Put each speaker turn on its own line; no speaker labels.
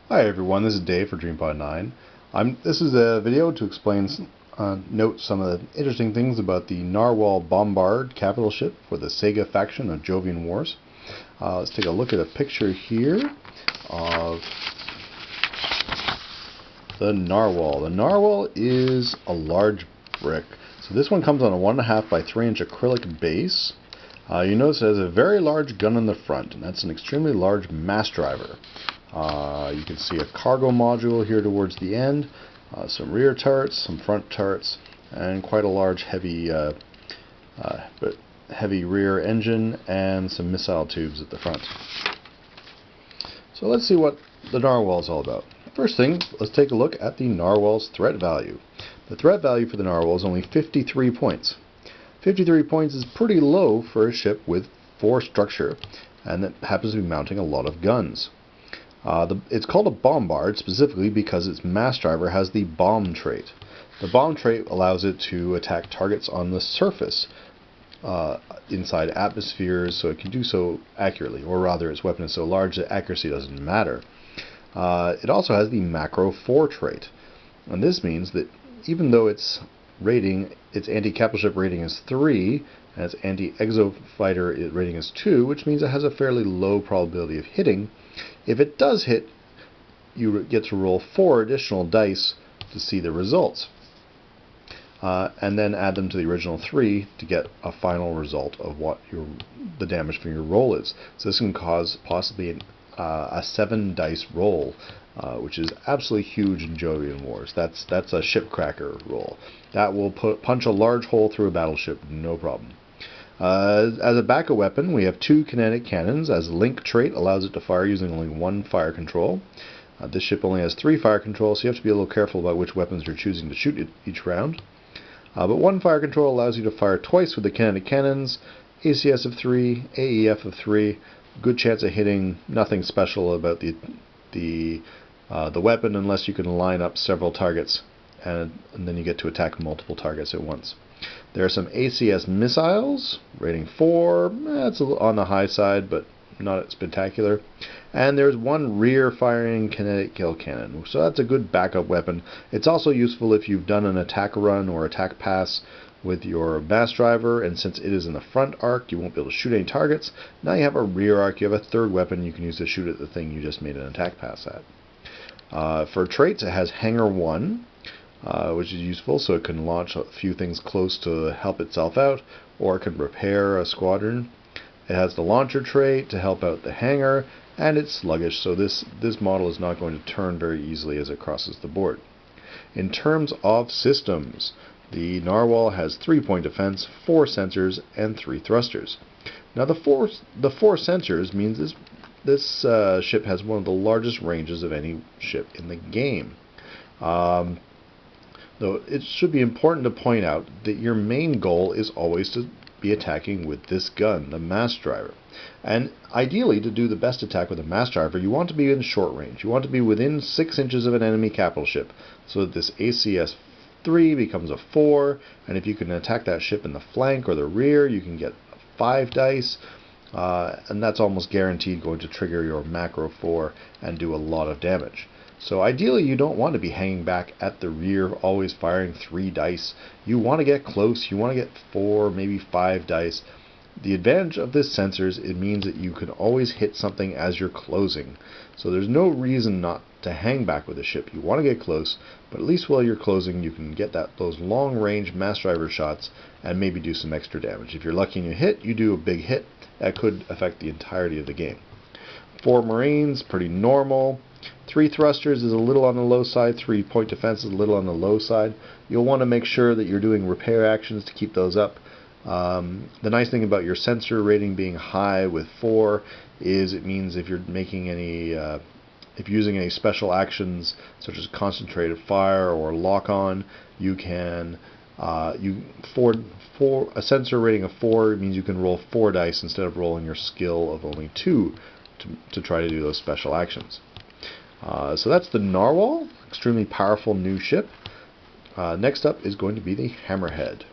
Hi everyone, this is Dave for Dreampod9. This is a video to explain, note some of the interesting things about the Narwhal Bombard capital ship for the CEGA faction of Jovian Wars. Let's take a look at a picture here of the Narwhal. The Narwhal is a large brick. So this one comes on a 1.5 by 3 inch acrylic base. You notice it has a very large gun in the front, and that's an extremely large mass driver. You can see a cargo module here towards the end, some rear turrets, some front turrets, and quite a large heavy rear engine and some missile tubes at the front. So let's see what the Narwhal is all about. First thing, let's take a look at the Narwhal's threat value. The threat value for the Narwhal is only 53 points. 53 points is pretty low for a ship with 4 structure, and that happens to be mounting a lot of guns. It's called a bombard specifically because its mass driver has the bomb trait. The bomb trait allows it to attack targets on the surface inside atmospheres, so it can do so accurately, or rather its weapon is so large that accuracy doesn't matter. It also has the macro 4 trait, and this means that even though its anti-capital ship rating is 3, and its anti-exofighter rating is 2, which means it has a fairly low probability of hitting. If it does hit, you get to roll 4 additional dice to see the results, and then add them to the original 3 to get a final result of what the damage from your roll is. So this can cause possibly a 7 dice roll, which is absolutely huge in Jovian Wars. That's a ship cracker roll. That will punch a large hole through a battleship, no problem. As a backup weapon, we have 2 kinetic cannons, as link trait allows it to fire using only 1 fire control. This ship only has 3 fire control, so you have to be a little careful about which weapons you're choosing to shoot each round. But 1 fire control allows you to fire twice with the kinetic cannons, ACS of 3, AEF of 3, good chance of hitting, nothing special about the weapon unless you can line up several targets, and then you get to attack multiple targets at once. There are some ACS missiles, rating 4, that's on the high side, but not spectacular. And there's 1 rear-firing kinetic kill cannon, so that's a good backup weapon. It's also useful if you've done an attack run or attack pass with your mass driver, and since it is in the front arc, you won't be able to shoot any targets. Now you have a rear arc, you have a 3rd weapon you can use to shoot at the thing you just made an attack pass at. For traits, it has Hangar 1. Which is useful, so it can launch a few things close to help itself out, or it can repair a squadron. It has the launcher trait to help out the hangar, and it's sluggish, so this model is not going to turn very easily as it crosses the board. In terms of systems, the Narwhal has 3-point defense, 4 sensors, and 3 thrusters. Now the four sensors means this ship has one of the largest ranges of any ship in the game. Though it should be important to point out that your main goal is always to be attacking with this gun, the mass driver. And ideally, to do the best attack with a mass driver, you want to be in short range. You want to be within 6 inches of an enemy capital ship, so that this ACS 3 becomes a 4, and if you can attack that ship in the flank or the rear, you can get 5 dice, and that's almost guaranteed going to trigger your macro 4 and do a lot of damage. So ideally you don't want to be hanging back at the rear always firing 3 dice. You want to get close, you want to get 4, maybe 5 dice. The advantage of this sensor is it means that you can always hit something as you're closing. So there's no reason not to hang back with a ship. You want to get close, but at least while you're closing you can get those long range mass driver shots and maybe do some extra damage. If you're lucky and you hit, you do a big hit. That could affect the entirety of the game. 4 Marines, pretty normal. 3 thrusters is a little on the low side, 3-point defense is a little on the low side. You'll want to make sure that you're doing repair actions to keep those up. The nice thing about your sensor rating being high with 4 is it means if you're making if you're using any special actions such as concentrated fire or lock on, you can a sensor rating of 4 means you can roll 4 dice instead of rolling your skill of only 2 to try to do those special actions. So that's the Narwhal, extremely powerful new ship. Next up is going to be the Hammerhead.